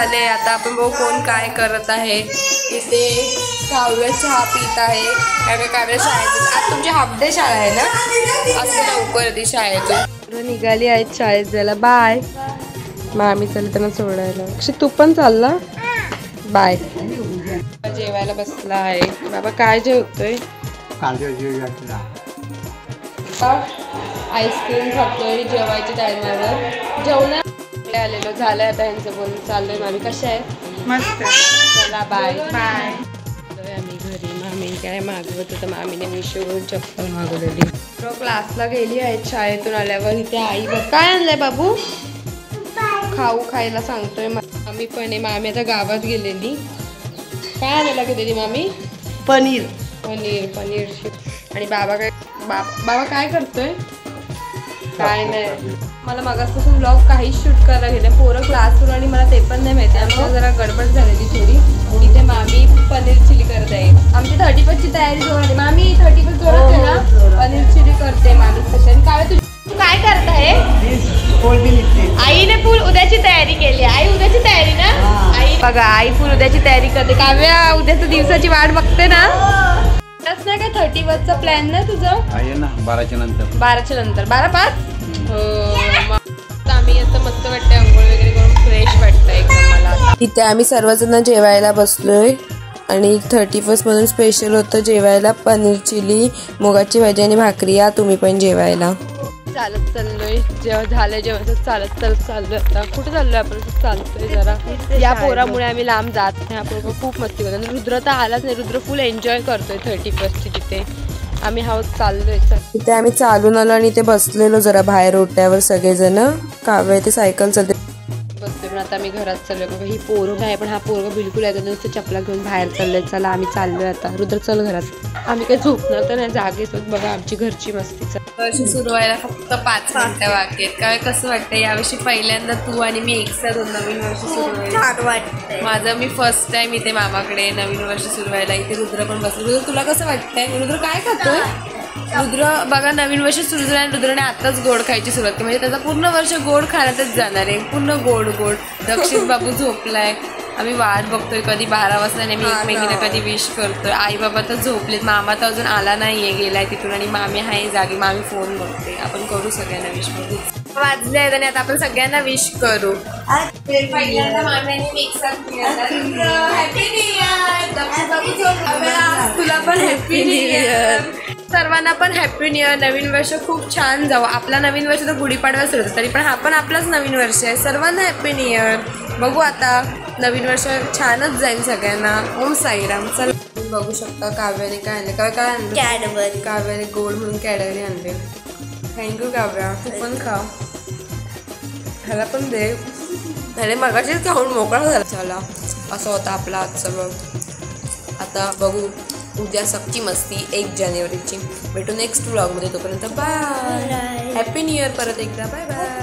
झाले. आता आपण बघू कोण काय करत आहे. इथे काव्य चहा पित आहे. काय काव्य शाळेत आज तुमची हाफ डे शाळा आहे ना. असं लवकर येते शाळेतून. निघाली आहेत शाळेत जायला. बाय. मामी चालली त्यांना सोडायला. तू पण चालला. बाय. जेवायला बसला आहे. बाबा काय जेवतोय. आईस्क्रीम खातोय जेवायच्या टायमावर. जेवण आलेलो झालंय आता यांचं बोलून चाललंय. मामी कशा आहे. मस्त. चला बाय बाय. आम्ही घरी. मामी काय मागवत होतं. मामीने मिशोवरून चप्पल मागवलेली. क्लासला गेली आहे. शाळेतून आल्यावर इथे आई काय आणलंय बाबू. खाऊ खायला सांगतोय. मामी पण आहे. मामी आता गावात गेलेली. काय आणायला गेलेली मामी. पनीर. पनीर आणि बाबा काय करतोय. काय नाही. मला मागासपासून व्लॉग काहीच शूट करायला गेले. पोरं क्लासवर आणि मला ते पण नाही माहिती. आमच्या जरा गडबड झालेली थोडी. इथे मामी पनीर चिली करत आहे. आमची 31ची तयारी जोरात आहे. मामी 31 जोरात आहे ना. पनीर चिली करते मामी स्पेशल. काय तू काय करत आहे. आईने फुल उद्याची तयारी केली. आई उद्याची तयारी ना. आई बघा आई फुल उद्याची तयारी करते. काव्या उद्याच्या दिवसाची वाट बघते ना. नाही काय 31चा प्लॅन ना तुझं. आहे ना 12च्या नंतर. 12:05. हो आम्ही आता मस्त वाटतंय. अंघोळ वगैरे करून फ्रेश वाटतंय एकदम मला. इथे आम्ही सर्वजण जेवायला बसलोय आणि 31 म्हणून स्पेशल होतं जेवायला पनीर चिली, मुगाची भाजी आणि भाकरी. या तुम्ही पण जेवायला. चालत चाललोय. जेव्हा झालंय जेव्हा चालत चाललोय. आता कुठे चाललोय आपण. चालतोय जरा. या पोरामुळे आम्ही लांब जात नाही. हा पोरगा खूप मस्ती करतो. रुद्र तर आलाच नाही. रुद्र फुल एन्जॉय करतोय 31ची तिथे. आम्ही चाललोय. तिथे आम्ही चालून आलो आणि इथे बसलेलो जरा बाहेर ओट्यावर सगळेजण. काव्य ते सायकल चालते बसते. पण आता आम्ही घरात चाललोय. बघा ही पोरं आहे पण हा पोरगा बिलकुल आहे नुसतं चपला घेऊन बाहेर चाललोय. चला आम्ही चाललोय आता. रुद्र चल घरात. आम्ही काही झोपणार तर नाही जागेच होत. बघा आमची घरची मस्ती. वर्ष सुरू व्हायला फक्त 5 मिनिटं बाकी आहेत. काय कसं वाटतं यावर्षी पहिल्यांदा तू आणि मी एकसाथ नवीन वर्ष सुरू व्हायला. माझं मी फर्स्ट टाइम इथे मामाकडे नवीन वर्ष सुरू व्हायला. इथे रुद्र पण बसलो. रुद्र तुला कसं वाटतंय. रुद्र काय खातोय. रुद्र बघा नवीन वर्ष सुरू झालं आणि रुद्रने आताच गोड खायची सुरुवात केली. म्हणजे त्याचा पूर्ण वर्ष गोड खाण्यातच जाणार आहे. पूर्ण गोड. दक्षित बाबू झोपलाय. आम्ही वाट बघतोय कधी 12 वाजता नेहमी एकमेकीला कधी विश करतोय. आई बाबा तर झोपलेत. मामा तर अजून आला नाहीये गेलाय तिथून आणि मामी आहे जागी. मामी फोन बघते. आपण करू सगळ्यांना विश. बघू वाजले आहेत आणि आता आपण सगळ्यांना विश करू. पहिल्यांदा मामी तुला पण हॅपी न्यू इयर. सर्वांना पण हॅपी न्यू इयर. नवीन वर्ष खूप छान जावं. आपला नवीन वर्ष तर गुढीपाडवा सुरू होतं तरी पण हा पण आपलाच नवीन वर्ष आहे. सर्वांना हॅपी न्यू इयर. बघू आता नवीन वर्ष छानच जाईल सगळ्यांना. ओम साईराम. चल बघू शकता काव्याने काय आणले. काय आणलं. कॅडबरी. काव्याने गोड म्हणून कॅडबरी आणले. थँक्यू काव्या. तू पण खा. ह्याला पण दे. ह्याने मगाशीच खाऊन मोकळा झाला. चला असं होता आपला आजचा ब्लॉग. आता बघू उद्या सबची मस्ती 1 जानेवारीची. भेटू नेक्स्ट ब्लॉगमध्ये. तोपर्यंत बाय. हॅपी न्यू इयर परत एकदा. Bye bye.